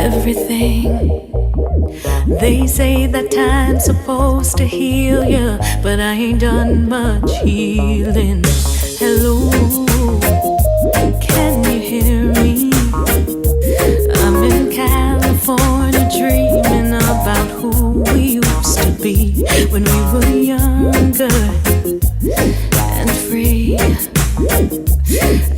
everything. They say that time's supposed to heal you, but I ain't done much healing. Hello, can you hear me? I'm in California dreaming about who we used to be when we were younger and free.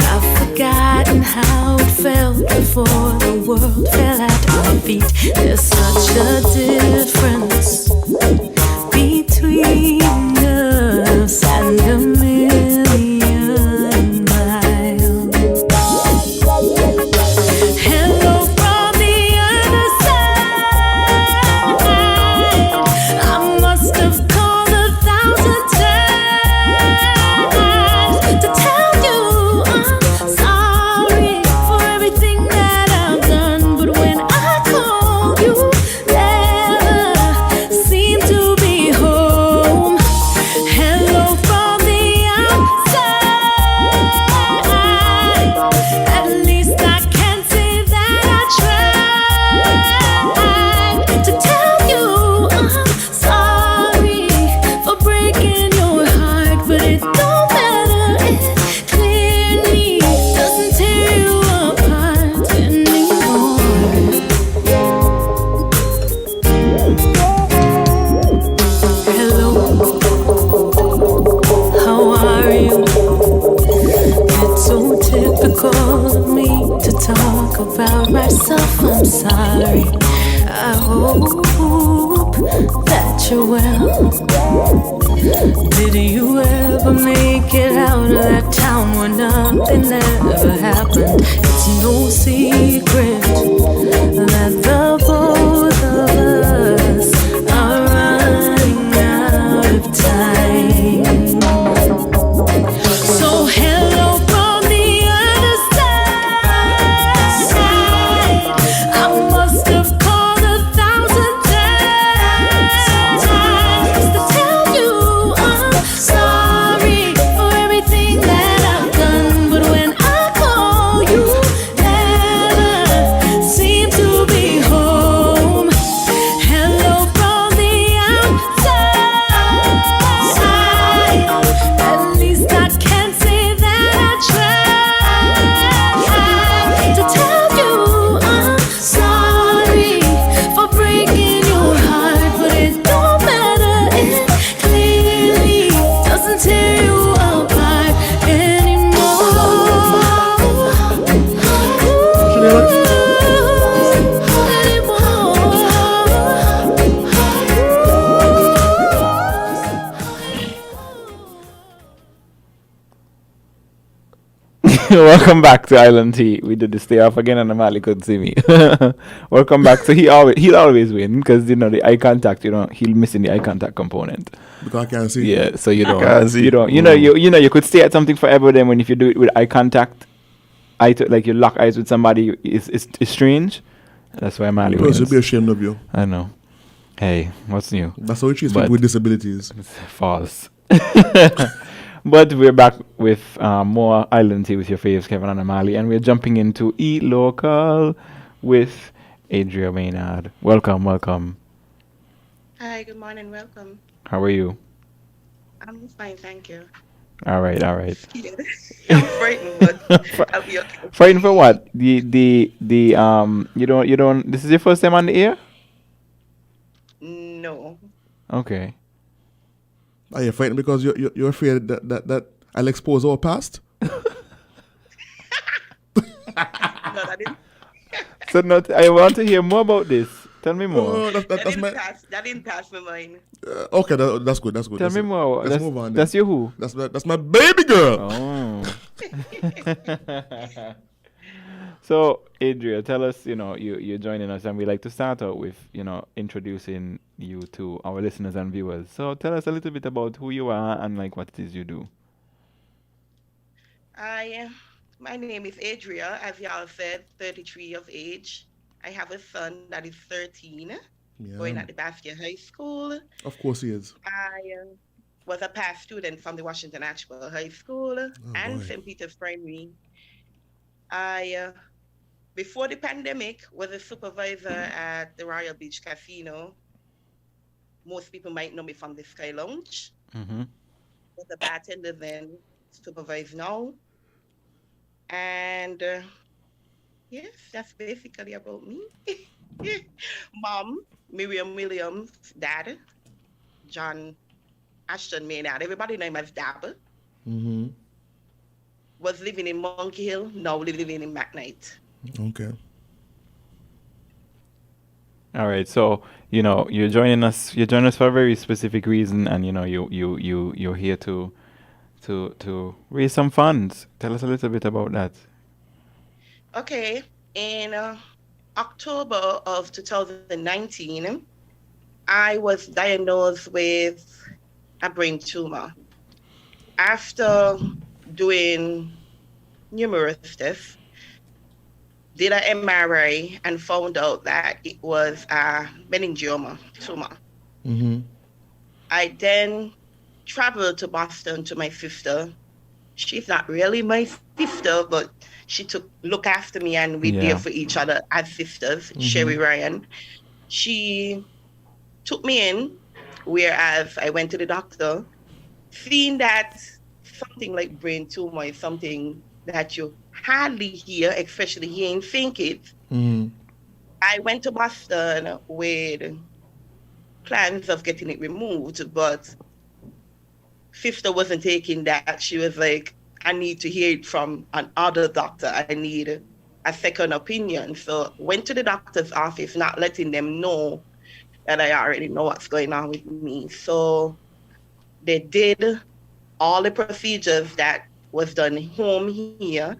I've forgotten how it felt before the world fell at our feet. There's such a difference between us and a million miles. Hello from the other side. I must have called 1,000 times to tell you I'm sorry for everything that I've done. But when I call, you never seem to be home. Hello from the outside. At least I can say that I tried to tell you I'm sorry for breaking your heart, but it don't matter. It clearly doesn't tear you apart anymore. Hello, how are you? It's so typical of me to talk about myself. I'm sorry. I hope that you're well. Did you ever make it out of that town where nothing ever happened? It's no secret that the both of us are running out of time. So hello from the other side. I must have called 1,000 times to tell you I'm sorry for everything that I've done. But when I call, you never seem to be home. Hello from the outside. At least I can say that I tried to tell you I'm sorry for breaking your heart, but it don't matter. It clearly doesn't tear you apart Welcome back to Island Tea. We did the stay off again, and Amali couldn't see me. Welcome back. So he'll always win because the eye contact. He'll missing the eye contact component. Because I can't see. Yeah, so you I can't see. don't. You could stay at something forever. Then when if you do it with eye contact, like you lock eyes with somebody, it's strange. That's why Amali People wins. should be ashamed of you. I know. Hey, what's new? That's how it treats But- people with disabilities. It's false. But we're back with more Island Tea with your faves, Kevin and Amali, and we're jumping into Eat Local with Adria Maynard. Welcome. Hi, good morning, welcome. How are you? I'm fine, thank you. All right. I'm frightened, but I'll be okay. Frightened for what? You don't. This is your first time on the air? No. Okay. Are you frightened because you're afraid that I'll expose our past? No, that didn't, So I want to hear more about this. Tell me more. Oh, that that's didn't my. pass. That didn't pass my mind. Okay, that's good. That's good. Tell me more. Let's move on. That's your who? That's my baby girl. Oh. So, Adria, tell us, you're joining us, and we like to start out with, introducing you to our listeners and viewers. So, tell us a little bit about who you are and like what it is you do. My name is Adria, as y'all said, 33 of age. I have a son that is 13, going at the Bastia High School. Of course he is. I was a past student from the Washington Asheville High School and boy. St. Peter's Primary. I before the pandemic, was a supervisor at the Royal Beach Casino. Most people might know me from the Sky Lounge. Mm-hmm. Was a bartender then, supervise now. And yes, that's basically about me. Mom, Miriam Williams, dad, John Ashton Maynard. Everybody know him as Dab. Mm-hmm. Was living in Monkey Hill, now living in McKnight. Okay. All right, so you're joining us. You're joining us for a very specific reason, and you're here to raise some funds. Tell us a little bit about that. Okay, in October of 2019, I was diagnosed with a brain tumor. After doing numerous tests, did an MRI and found out that it was a meningioma tumor. Mm-hmm. I then traveled to Boston to my sister. She's not really my sister, but she took look after me and we're there Yeah. for each other as sisters, Sherry Ryan. She took me in, whereas I went to the doctor, seeing that something like brain tumor is something that you hardly hear, especially here in St. Kitts. Mm-hmm. I went to Boston with plans of getting it removed, but sister wasn't taking that. She was like, I need to hear it from another doctor. I need a second opinion. So went to the doctor's office, not letting them know that I already know what's going on with me. So they did all the procedures that was done home here.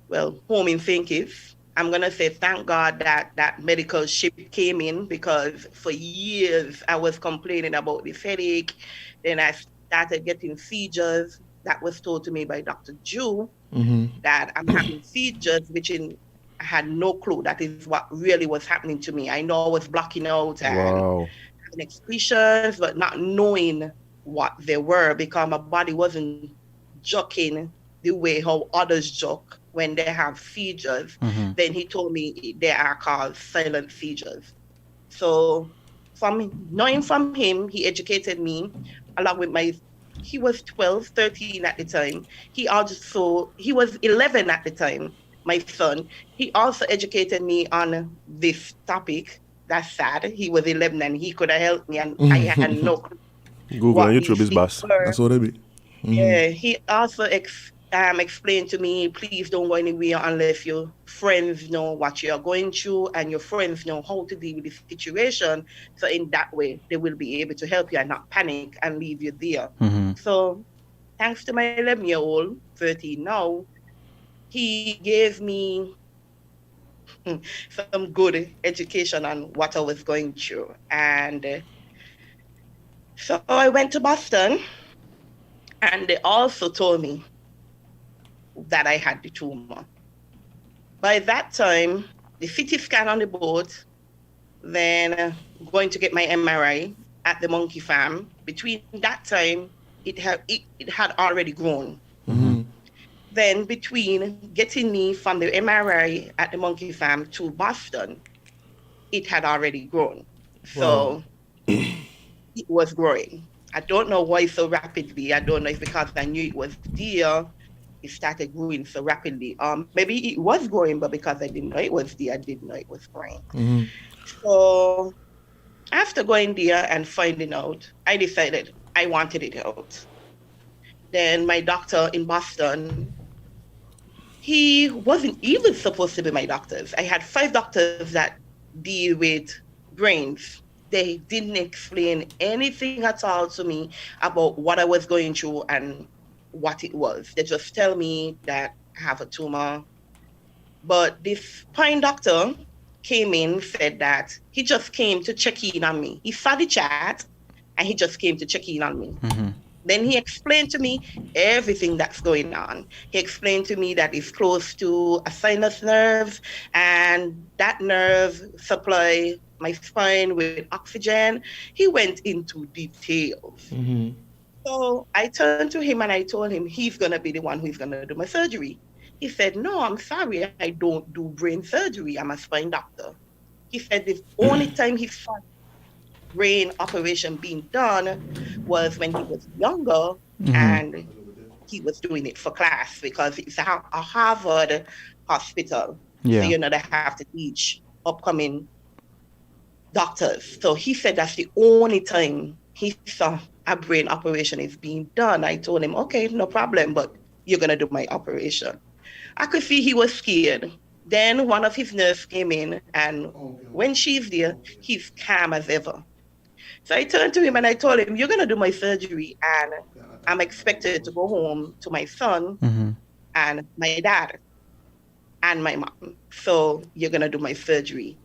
Well, home in St. Kitts. I'm gonna say thank God that that medical ship came in, because for years I was complaining about this headache. Then I started getting seizures. That was told to me by Dr. Jew Mm-hmm. that I'm having seizures, I had no clue that is what really was happening to me. I know I was blocking out and Wow. having excretions, but not knowing what they were, because my body wasn't joking the way how others joke when they have seizures. Mm-hmm. Then he told me they are called silent seizures. So from knowing from him, he educated me along with he was 12, 13 at the time. He was 11 at the time, my son. He also educated me on this topic. That's sad. He was 11 and he could have helped me, and I had no clue Google what and these YouTube is things boss. were. That's what it be. Mm-hmm. Yeah, he also explained to me, please don't go anywhere unless your friends know what you're going through and your friends know how to deal with the situation. So in that way, they will be able to help you and not panic and leave you there. Mm-hmm. So thanks to my 11-year-old, 13 now, he gave me some good education on what I was going through. And so I went to Boston, and they also told me that I had the tumor. By that time, the CT scan on the boat, then going to get my MRI at the monkey farm. Between that time, it had already grown. Mm-hmm. Then between getting me from the MRI at the monkey farm to Boston, it had already grown. So it was growing. I don't know why so rapidly. I don't know if because I knew it was there, it started growing so rapidly. Maybe it was growing, but because I didn't know it was there, I didn't know it was growing. Mm-hmm. So after going there and finding out, I decided I wanted it out. Then my doctor in Boston, he wasn't even supposed to be my doctors. I had 5 doctors that deal with brains. They didn't explain anything at all to me about what I was going through and what it was. They just tell me that I have a tumor. But this fine doctor came in, said that he just came to check in on me. He saw the chat and he just came to check in on me. Mm-hmm. Then he explained to me everything that's going on. He explained to me that it's close to a sinus nerve, and that nerve supply my spine with oxygen. He went into details. Mm-hmm. So I turned to him and I told him he's going to be the one who's going to do my surgery. He said, no, I'm sorry, I don't do brain surgery. I'm a spine doctor. He said the only time he saw brain operation being done was when he was younger Mm-hmm. and he was doing it for class because it's a Harvard hospital. So, Yeah. they have to teach upcoming doctors. So he said that's the only time he saw a brain operation is being done. I told him, okay, no problem, but you're going to do my operation. I could see he was scared. Then one of his nurses came in, and when she's there, he's calm as ever. So I turned to him and I told him, you're going to do my surgery, and I'm expected to go home to my son Mm-hmm. and my dad and my mom. So you're going to do my surgery.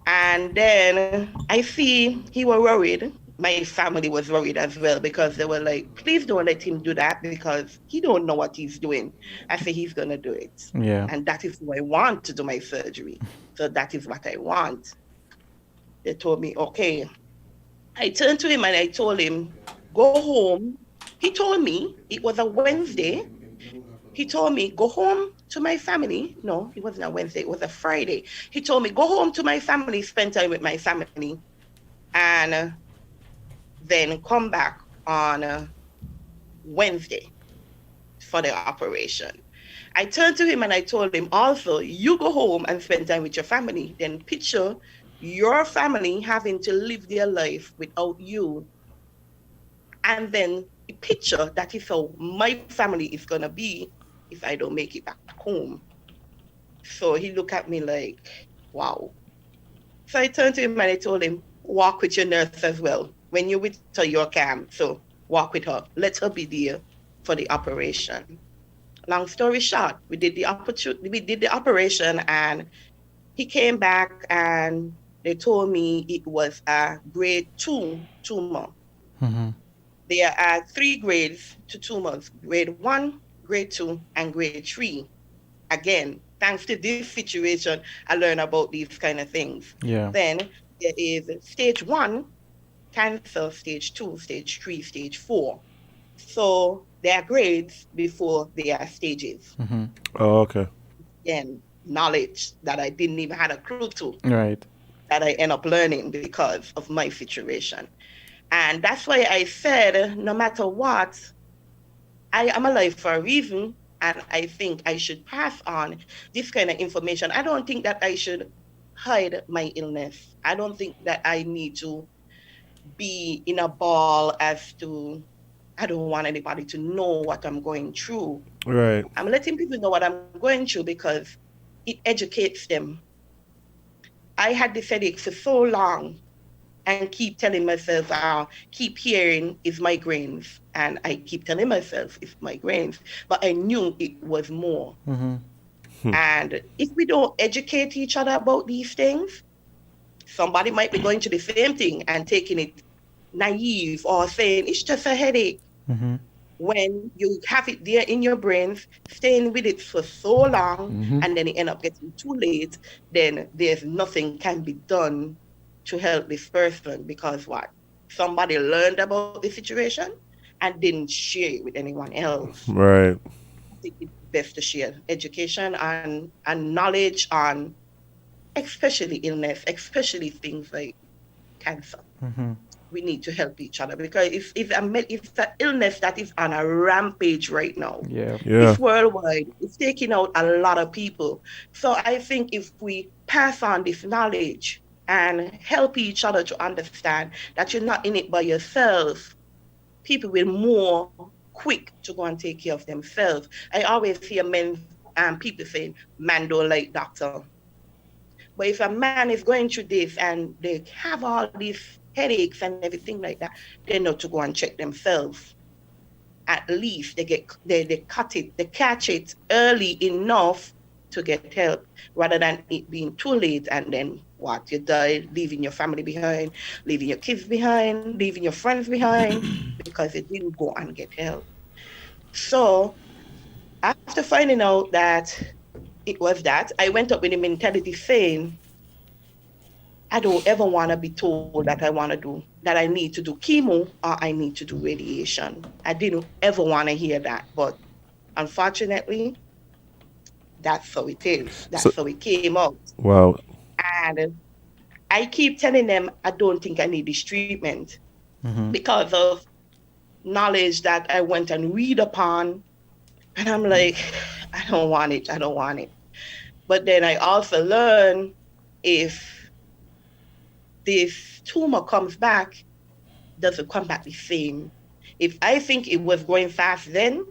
And then I see he was worried. My family was worried as well because they were like, please don't let him do that because he don't know what he's doing. I say he's going to do it. Yeah. And that is who I want to do my surgery. So that is what I want. They told me, okay. I turned to him and I told him, go home. He told me it was a Wednesday. He told me, go home to my family. No, it wasn't a Wednesday, it was a Friday. He told me, go home to my family, spend time with my family, and then come back on Wednesday for the operation. I turned to him and I told him also, you go home and spend time with your family. Then picture your family having to live their life without you. And then picture that is how my family is going to be if I don't make it back home. So he looked at me like, wow. So I turned to him and I told him, walk with your nurse as well. When you're with her, you're calm. So walk with her. Let her be there for the operation. Long story short, we did the operation and he came back and they told me it was a grade 2 tumor. Mm-hmm. There are 3 grades to tumors, grade 1, grade 2, and grade 3. Again, thanks to this situation, I learned about these kind of things. Yeah. Then there is stage 1, cancer, stage 2, stage 3, stage 4. So there are grades before there are stages. Mm-hmm. Oh, okay. And knowledge that I didn't even have a clue to, Right. that I end up learning because of my situation. And that's why I said, no matter what, I am alive for a reason. And I think I should pass on this kind of information. I don't think that I should hide my illness. I don't think that I need to be in a ball as to, I don't want anybody to know what I'm going through. Right. I'm letting people know what I'm going through because it educates them. I had this headache for so long and keep telling myself, keep hearing it's migraines. And I keep telling myself it's migraines, but I knew it was more. Mm-hmm. And if we don't educate each other about these things, somebody might be going to the same thing and taking it naive or saying it's just a headache. Mm-hmm. When you have it there in your brains, staying with it for so long, Mm-hmm. and then it end up getting too late, then there's nothing can be done to help this person because what? Somebody learned about the situation and didn't share it with anyone else. Right. I think it's best to share education and knowledge on especially illness, especially things like cancer. Mm-hmm. We need to help each other because it's an illness that is on a rampage right now. Yeah. Yeah. It's worldwide. It's taking out a lot of people. So I think if we pass on this knowledge and help each other to understand that you're not in it by yourself, people will more quick to go and take care of themselves. I always hear people saying, man don't like doctor. But if a man is going through this and they have all these headaches and everything like that, they know to go and check themselves. At least they catch it early enough to get help rather than it being too late and then what, you die leaving your family behind, leaving your kids behind, leaving your friends behind because they didn't go and get help. So after finding out that it was that, I went up with a mentality saying, I don't ever want to be told that I need to do chemo or I need to do radiation. I didn't ever want to hear that. But unfortunately, That's how it is. So, That's how it came out. wow. And I keep telling them I don't think I need this treatment Mm-hmm. because of knowledge that I went and read upon. And I'm like, I don't want it. I don't want it. But then I also learn if this tumor comes back, does it come back the same? If I think it was going fast then,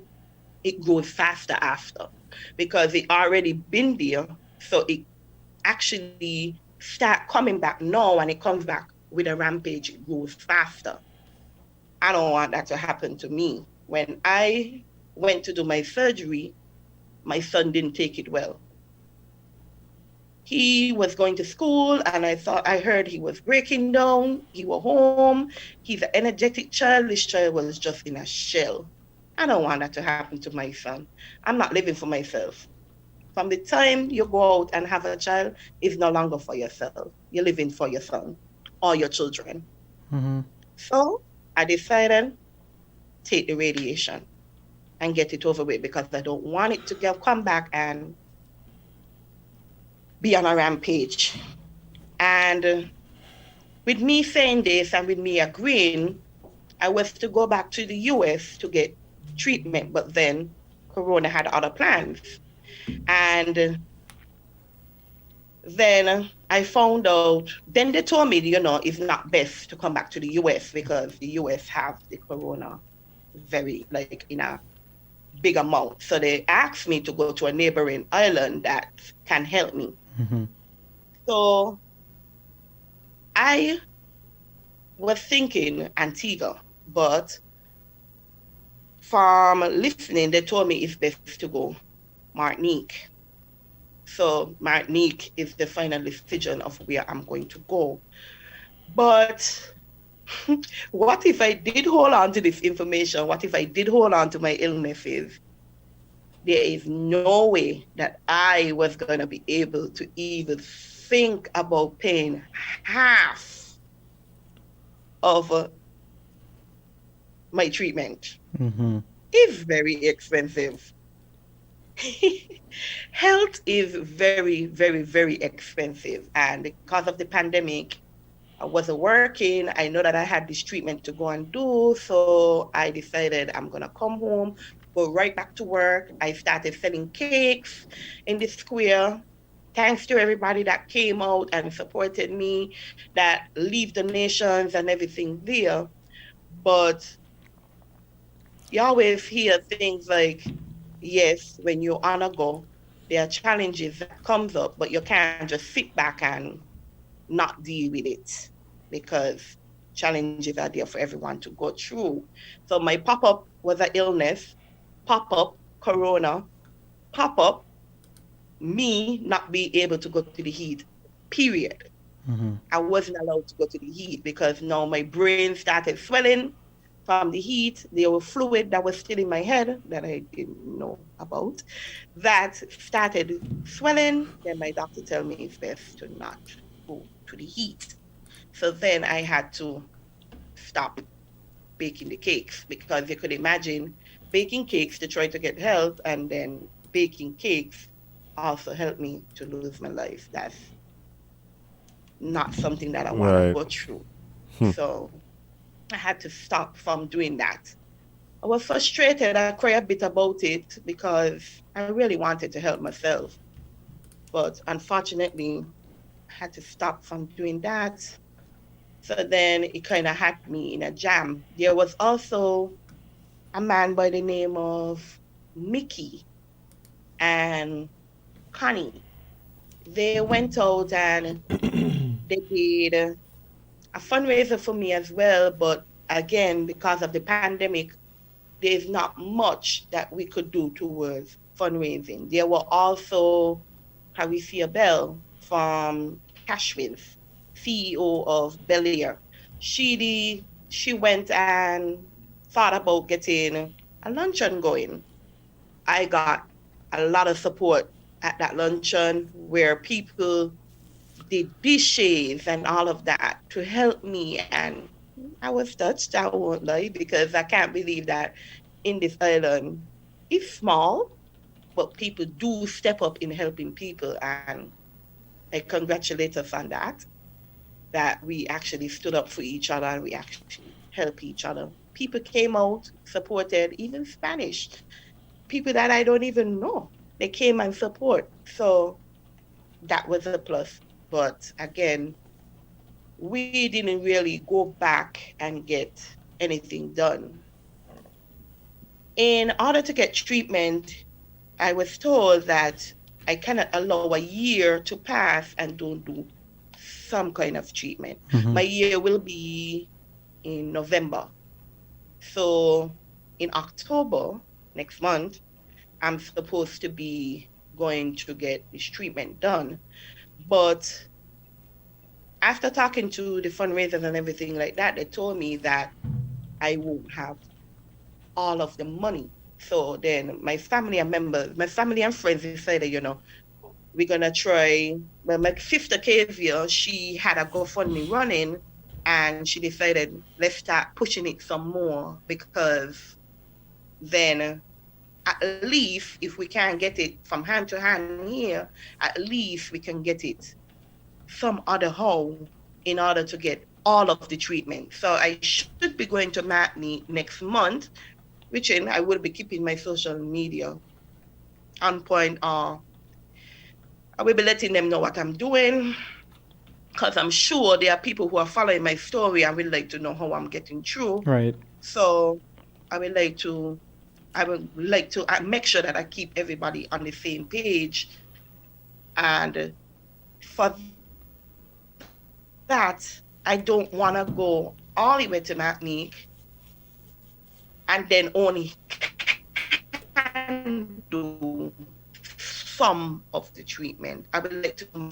it goes faster after because it already been there. So it actually start coming back now and it comes back with a rampage, it goes faster. I don't want that to happen to me. When I went to do my surgery, my son didn't take it well. He was going to school and I heard he was breaking down. He was home. He's an energetic child. This child was just in a shell. I don't want that to happen to my son. I'm not living for myself. From the time you go out and have a child, it's no longer for yourself. You're living for your son or your children. Mm-hmm. So I decided take the radiation and get it over with because I don't want it to come back and be on a rampage. And with me saying this and with me agreeing, I was to go back to the US to get treatment, but then Corona had other plans. And then I found out, then they told me, it's not best to come back to the US because the US have the Corona very, like, in a big amount. So they asked me to go to a neighboring island that can help me. Mm-hmm. So I was thinking Antigua, but from listening, they told me it's best to go Martinique. So Martinique is the final decision of where I'm going to go. But what if I did hold on to this information? What if I did hold on to my illnesses? There is no way that I was going to be able to even think about paying half of my treatment. Mm-hmm. It's very expensive. Health is very, very, very expensive. And because of the pandemic, I wasn't working. I know that I had this treatment to go and do. So I decided I'm going to come home, go right back to work. I started selling cakes in the square. Thanks to everybody that came out and supported me, that leave donations and everything there. But you always hear things like, yes, when you're on a go, there are challenges that comes up, but you can't just sit back and not deal with it because challenges are there for everyone to go through. So my pop-up was an illness, pop-up corona, pop-up me not being able to go to the heat, period. Mm-hmm. I wasn't allowed to go to the heat because now my brain started swelling from the heat. There was fluid that was still in my head that I didn't know about that started swelling. Then my doctor told me it's best to not go to the heat. So then I had to stop baking the cakes because you could imagine baking cakes to try to get health and then baking cakes also helped me to lose my life. That's not something that I want to Right. go through. So I had to stop from doing that. I was frustrated. I cried a bit about it because I really wanted to help myself. But unfortunately, I had to stop from doing that. So then it kind of had me in a jam. There was also a man by the name of Mickey and Connie. They went out and they did a fundraiser for me as well. But again, because of the pandemic, there's not much that we could do towards fundraising. There were also Harisia Bell from Cashwins, CEO of Bel Air. She went and thought about getting a luncheon going. I got a lot of support at that luncheon where people did dishes and all of that to help me. And I was touched, I won't lie, because I can't believe that in this island, it's small, but people do step up in helping people, and I congratulate us on that we actually stood up for each other and we actually help each other. People came out, supported, even Spanish, people that I don't even know. They came and support. So that was a plus. But again, we didn't really go back and get anything done. In order to get treatment, I was told that I cannot allow a year to pass and don't do some kind of treatment. Mm-hmm. My year will be in November. So in October next month, I'm supposed to be going to get this treatment done. But after talking to the fundraisers and everything like that, they told me that I won't have all of the money. So then my family and friends decided, we're gonna try. Well, my sister Kavia, she had a GoFundMe running, and she decided let's start pushing it some more, because then at least if we can't get it from hand to hand here, at least we can get it some other how in order to get all of the treatment. So I should be going to Matney next month, which in I will be keeping my social media on point. I will be letting them know what I'm doing, because I'm sure there are people who are following my story and would like to know how I'm getting through. Right. So I would like to make sure that I keep everybody on the same page. And for that, I don't want to go all the way to Martinique and then only can do some of the treatment. I would like to do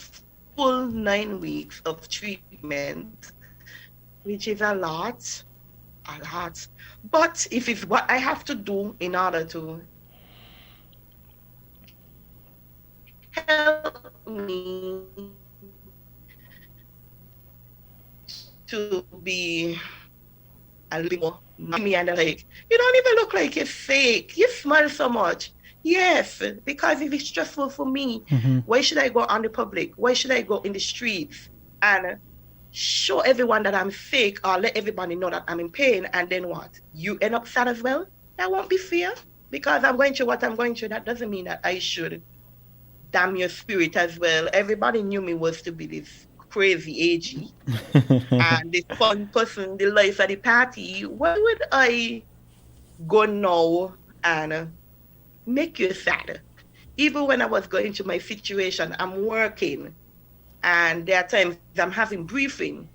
full 9 weeks of treatment, which is a lot. But if it's what I have to do in order to help me to be a little more me, and they're like, you don't even look like you're fake. You smile so much. Yes, because if it's stressful for me, why should I go on the public? Why should I go in the streets and show everyone that I'm fake, or let everybody know that I'm in pain, and then what? You end up sad as well? That won't be fair, because I'm going through what I'm going through. That doesn't mean that I should damn your spirit as well. Everybody knew me was to be this crazy AG and this fun person, the life of the party. Why would I go now and make you sad? Even when I was going through my situation, I'm working, and there are times I'm having briefing,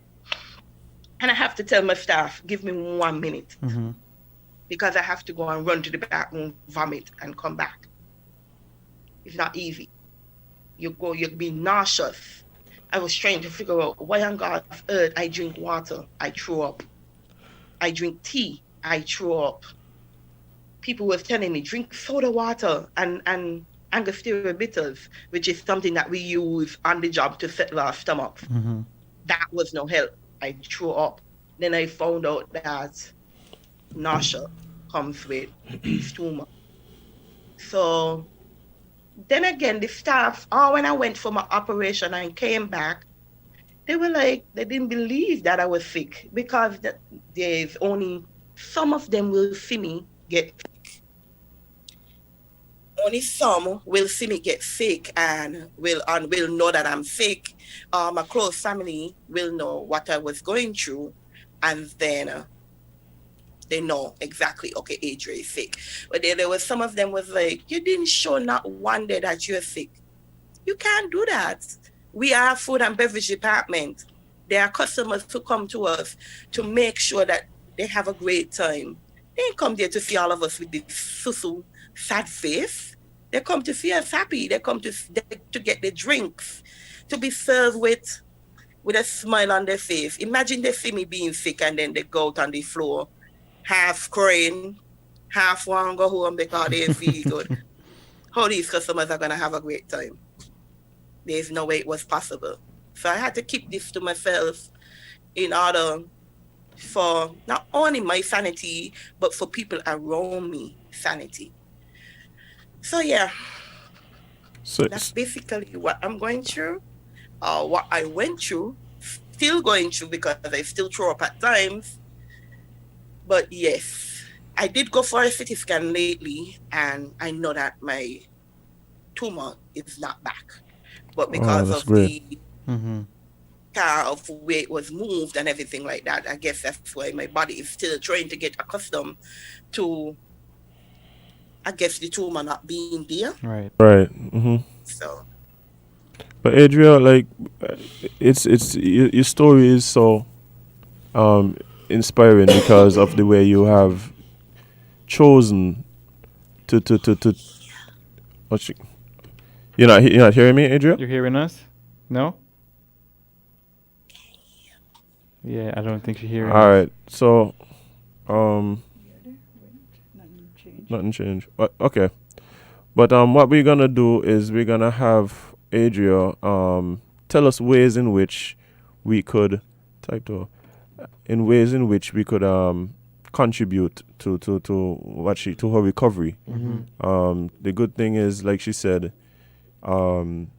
and I have to tell my staff, give me 1 minute, because I have to go and run to the bathroom, vomit, and come back. It's not easy. You'll be nauseous. I was trying to figure out why on God's earth I drink water, I throw up. I drink tea, I throw up. People were telling me, drink soda water and Angostura bitters, which is something that we use on the job to settle our stomachs. That was no help. I threw up. Then I found out that nausea comes with stoma. So then again, the staff, when I went for my operation and came back, they were like, they didn't believe that I was sick, because there's only some of them will see me get sick. Only some will see me get sick and will know that I'm sick. My close family will know what I was going through, and then they know exactly, okay, Adria is sick. But there was some of them was like, you didn't show not one day that you're sick. You can't do that. We are a food and beverage department. There are customers who come to us to make sure that they have a great time. They ain't come there to see all of us with this susu, sad face. They come to see us happy. They come to get their drinks, to be served with a smile on their face. Imagine they see me being sick and then they go out on the floor, half crying, half want to go home because they feel good. How these customers are going to have a great time? There's no way it was possible. So I had to keep this to myself in order for not only my sanity, but for people around me sanity. So yeah, So, that's basically what I'm going through, what I went through, still going through because I still throw up at times. But yes, I did go for a CT scan lately, and I know that my tumor is not back. But oh, because that's of great. the Mm-hmm. car of where it was moved and everything like that, I guess that's why my body is still trying to get accustomed to, I guess, the tumor not being there. Right. Right. So But Adria, like, uh, it's your story is so um inspiring because of the way you have chosen to. What you, you're not hearing me, Adria? You're hearing us? No? Yeah, I don't think she's hearing All us. right. So um, nothing changed. But okay. But what we're gonna do is we're gonna have Adria tell us ways in which we could type to in ways in which we could contribute to what she to her recovery. The good thing is, like she said, um,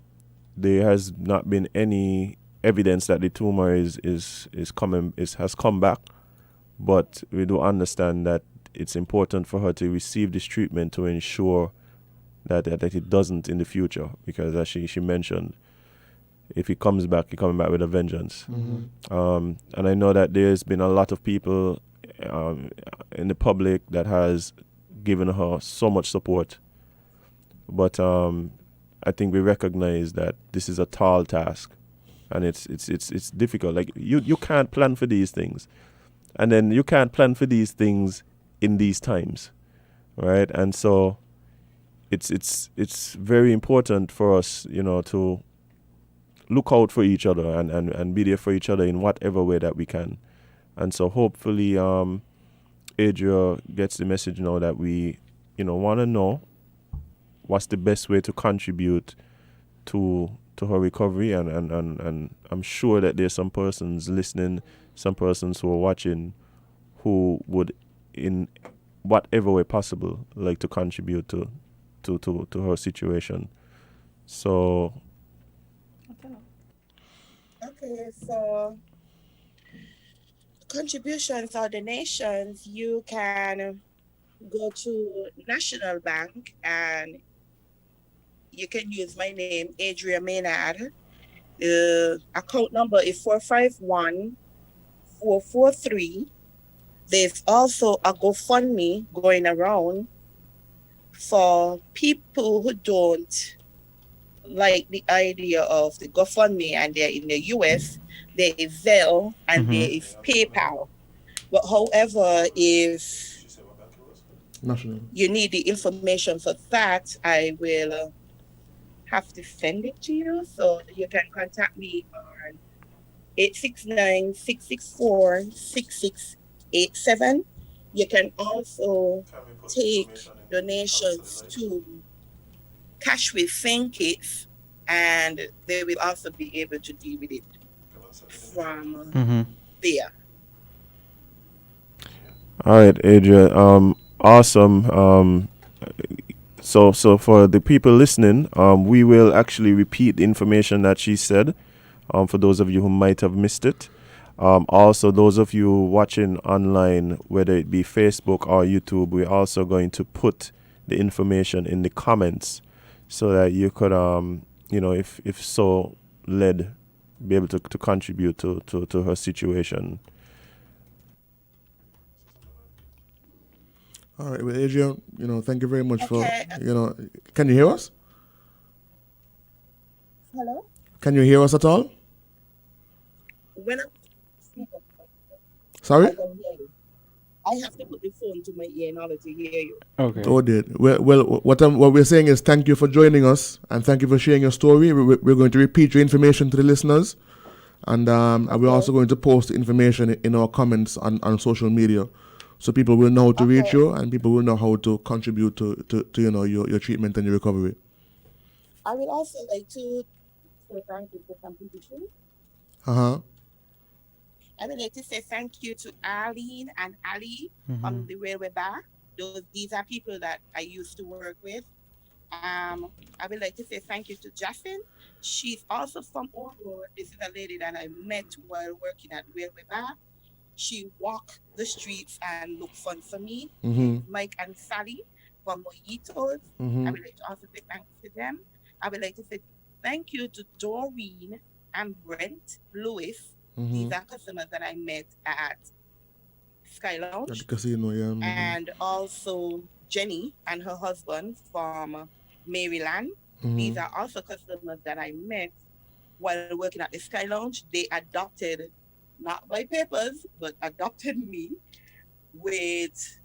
there has not been any evidence that the tumor is coming is has come back, but we do understand that it's important for her to receive this treatment to ensure that it doesn't in the future, because as she mentioned, if he comes back, he coming back with a vengeance. And I know that there's been a lot of people um, in the public that has given her so much support, but I think we recognize that this is a tall task, and it's difficult. Like you can't plan for these things, and then you can't plan for these things in these times, right? And so it's very important for us, to look out for each other and be there for each other in whatever way that we can. And so hopefully Adria gets the message now that we, want to know what's the best way to contribute to her recovery, and I'm sure that there's some persons listening, some persons who are watching who would in whatever way possible like to contribute to her situation. So okay, so contributions or donations, you can go to National Bank and you can use my name, Adria Maynard. The account number is 451-443. There's also a GoFundMe going around for people who don't like the idea of the GoFundMe and they're in the US. There is Zelle and there is PayPal. But however, if National. you need the information for that, I will have to send it to you. So you can contact me on 869-664-6687. You can also take donations to Cash with Saint Kitts, and they will also be able to deal with it from there. all right, Adria, awesome. So for the people listening, we will actually repeat the information that she said, for those of you who might have missed it. Also, those of you watching online, whether it be Facebook or YouTube, we're also going to put the information in the comments so that you could, if so led, be able to contribute to her situation. All right, well, Adrian, thank you very much for, Okay. can you hear us? Hello? Can you hear us at all? When I Sorry? can hear you. I have to put the phone to my ear in order to hear you. Okay. Oh, did. Well, what we're saying is thank you for joining us and thank you for sharing your story. We're going to repeat your information to the listeners, and we're also going to post the information in our comments on social media, so people will know how to reach you and people will know how to contribute to your treatment and your recovery. I would also like to say thank you to some people. I would like to say thank you to Arlene and Ali from the Railway Bar. These are people that I used to work with. I would like to say thank you to Jaffin. She's also from Old Road. This is a lady that I met while working at Railway Bar. She walk the streets and look fun for me. There's Mm-hmm. Mike and Sally from Mojitos. I Mm-hmm. would like to also say thanks to them. I would like to say thank you to Doreen and Brent Lewis. Mm-hmm. These are customers that I met at Sky At the Lounge. casino, yeah. Mm-hmm. And also Jenny and her husband from Maryland. Mm-hmm. These are also customers that I met while working at the Sky Lounge. They adopted, not by papers, but adopted me with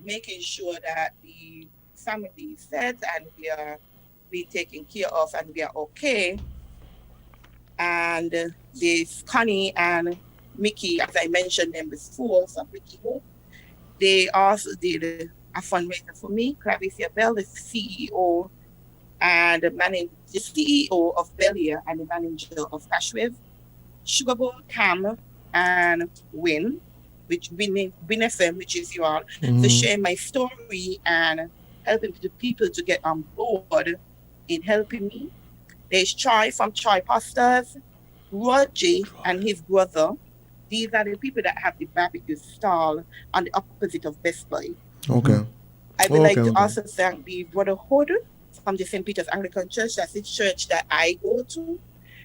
making sure that the family is fed and we are being taken care of and we are okay. And there's Connie and Mickey, as I mentioned them before, from Mickey Hope. They also did a fundraiser for me. Clavicia Bell, the CEO and the CEO of Belia and the manager of Cashwave. Sugarbowl, Cam, and Win, which Win FM, which is you all, to Mm-hmm. share my story and helping the people to get on board in helping me. There's Chai from Chai Pastas, Roger and his brother. These are the people that have the barbecue stall on the opposite of Best Buy. Okay. I would Oh, like okay, to okay. also thank the Brotherhood from the St. Peter's Anglican Church. That's the church that I go to.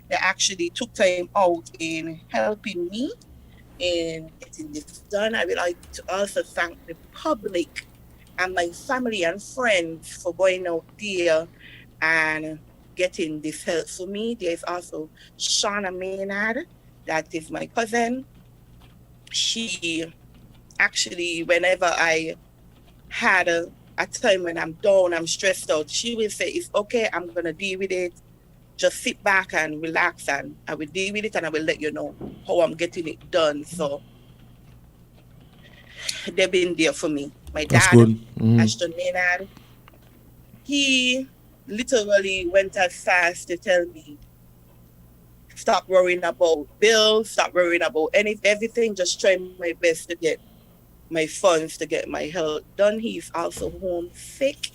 They actually took time out in helping me in getting this done. I would like to also thank the public and my family and friends for going out there and getting this help for me. There's also Shauna Maynard, that is my cousin. She actually, whenever I had a time when I'm down, I'm stressed out, she will say, it's okay, I'm going to deal with it. Just sit back and relax and I will deal with it and I will let you know how I'm getting it done. So they've been there for me. My That's dad, good. Mm-hmm. Ashton Maynard, he literally went as fast to tell me, stop worrying about bills, stop worrying about everything, just try my best to get my funds to get my health done. He's also homesick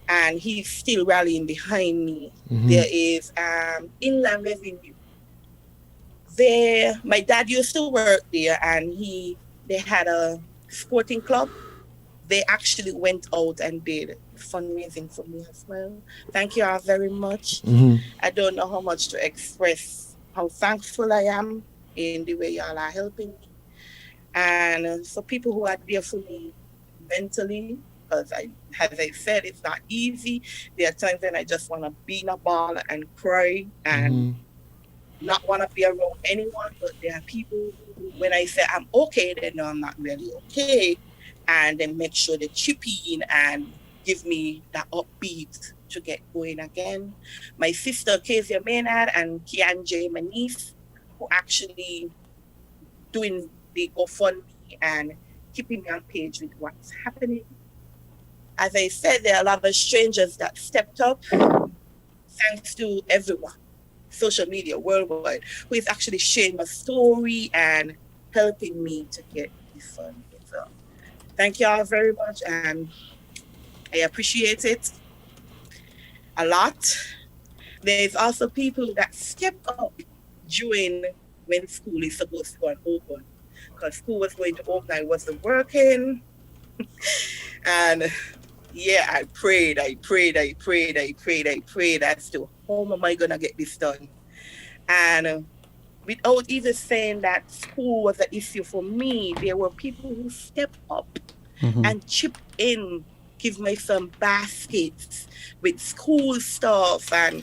and he's still rallying behind me. Mm-hmm. There is Inland Revenue. There, my dad used to work there and they had a sporting club. They actually went out and did fundraising for me as well. Thank you all very much. Mm-hmm. I don't know how much to express how thankful I am in the way y'all are helping me. And for people who are there for me mentally, because as I said, it's not easy. There are times when I just want to be in a ball and cry and Mm-hmm. not want to be around anyone. But there are people who, when I say I'm okay, they know I'm not really okay. And they make sure they chip in and give me that upbeat to get going again. My sister, Kezia Maynard, and Kian J. my niece, who actually doing the GoFundMe and keeping me on page with what's happening. As I said, there are a lot of strangers that stepped up, thanks to everyone, social media worldwide, who is actually sharing my story and helping me to get this funding. So thank you all very much, and I appreciate it a lot. There's also people that step up during when school is supposed to go and open. Because school was going to open, I wasn't working. And yeah, I prayed as to how am I going to get this done? And without even saying that school was an issue for me, there were people who stepped up and chipped in, give me some baskets with school stuff. And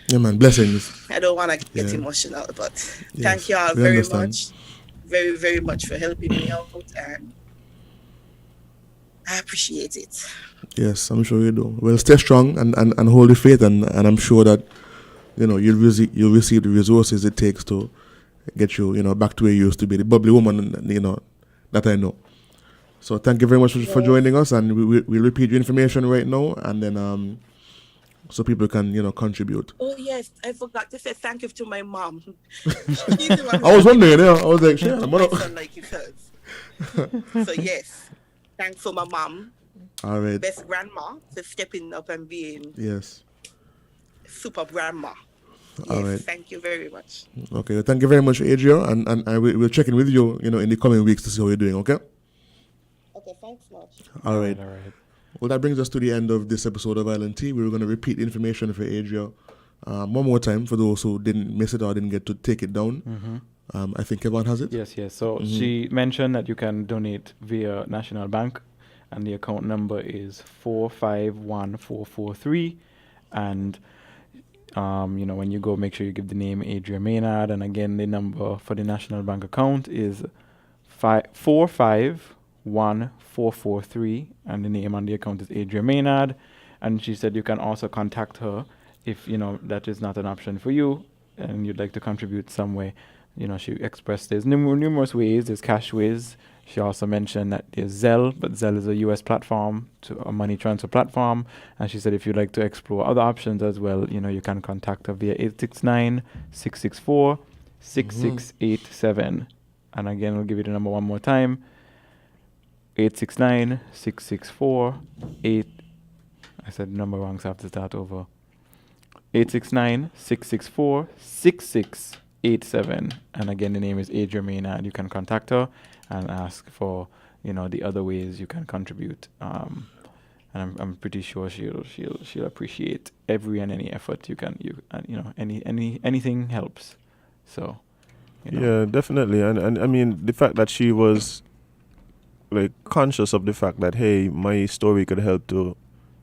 Yeah, man. Blessings. I don't want to get Yeah. emotional, but Yes, thank you all we very understand. much. Very, very much for helping me out. And I appreciate it. Yes, I'm sure you do. Well, stay strong and hold the faith, and I'm sure that you'll receive the resources it takes to get you back to where you used to be, the bubbly woman that I know. So thank you very much for joining us, and we'll repeat your information right now, and then so people can contribute. Oh yes, I forgot to say thank you to my mom. She's the one who I was gave me wondering, I was like, shit, my son like he says. So yes, thanks for my mom. All right. best grandma for stepping up and being Yes. super grandma. Yes, All right. thank you very much. Okay. Well, thank you very much, Adria, and we'll check in with you, in the coming weeks to see how you're doing. Okay. Okay, thanks much. All right. All right. Well, that brings us to the end of this episode of Island Tea. We were going to repeat the information for Adria one more time for those who didn't miss it or didn't get to take it down. I think Kevin has it. Yes. So she mentioned that you can donate via National Bank, and the account number is 451443, and when you go, make sure you give the name Adria Maynard, and again the number for the National Bank account is 451443, and the name on the account is Adria Maynard. And she said you can also contact her if that is not an option for you and you'd like to contribute some way. She expressed there's numerous ways. There's Cashways. She also mentioned that there's Zelle, but Zelle is a US platform, a money transfer platform. And she said if you'd like to explore other options as well, you can contact her via 869-664-6687. And again, I'll give you the number one more time. 869-664-8. I said the number wrong, so I have to start over. 869-664-6687. And again, the name is Adria Maynard. You can contact her and ask for the other ways you can contribute. And I'm pretty sure she'll appreciate every and any effort anything helps. So yeah, definitely. And I mean the fact that she was like conscious of the fact that, hey, my story could help to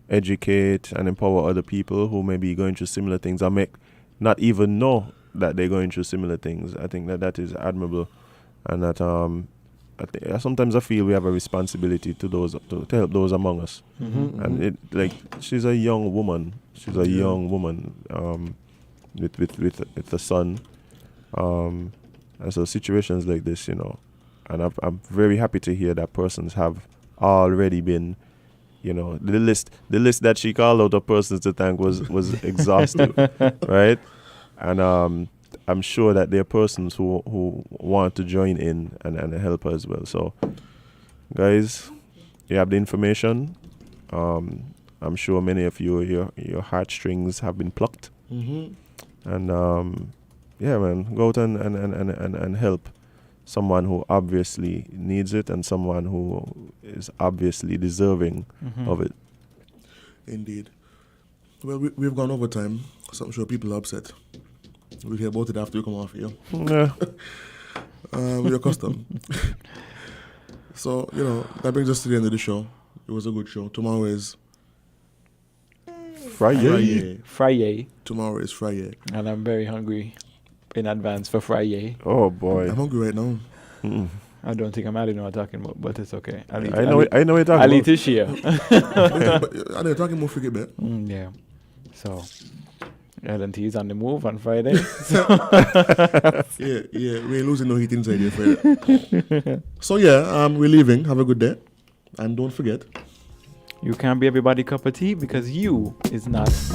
educate and empower other people who may be going through similar things or may not even know that they're going through similar things. I think that is admirable, and that sometimes I feel we have a responsibility to help those among us. And it she's a young woman. She's a young woman with a son, and so situations like this, and I'm very happy to hear that persons have already been. The list that she called out of persons to thank was exhaustive, right? And I'm sure that there are persons who want to join in and help her as well. So, guys, you have the information. I'm sure many of you, your heartstrings have been plucked. And yeah, man, go out and help someone who obviously needs it and someone who is obviously deserving of it. Indeed. Well, we've gone over time, so I'm sure people are upset. We'll hear about it after you come off here. Yeah. We're accustomed. So, that brings us to the end of the show. It was a good show. Tomorrow is Friday. Tomorrow is Friday. And I'm very hungry in advance for Friday. Oh boy. I'm hungry right now. I don't think I'm adding what I'm talking about, but it's okay. I know what you're talking about. I'll eat it here. I know you're talking more forget bit. Yeah. So L&T is on the move on Friday. Yeah, we ain't losing no heat inside here Friday. So yeah, we're leaving. Have a good day. And don't forget, you can't be everybody's cup of tea because you is not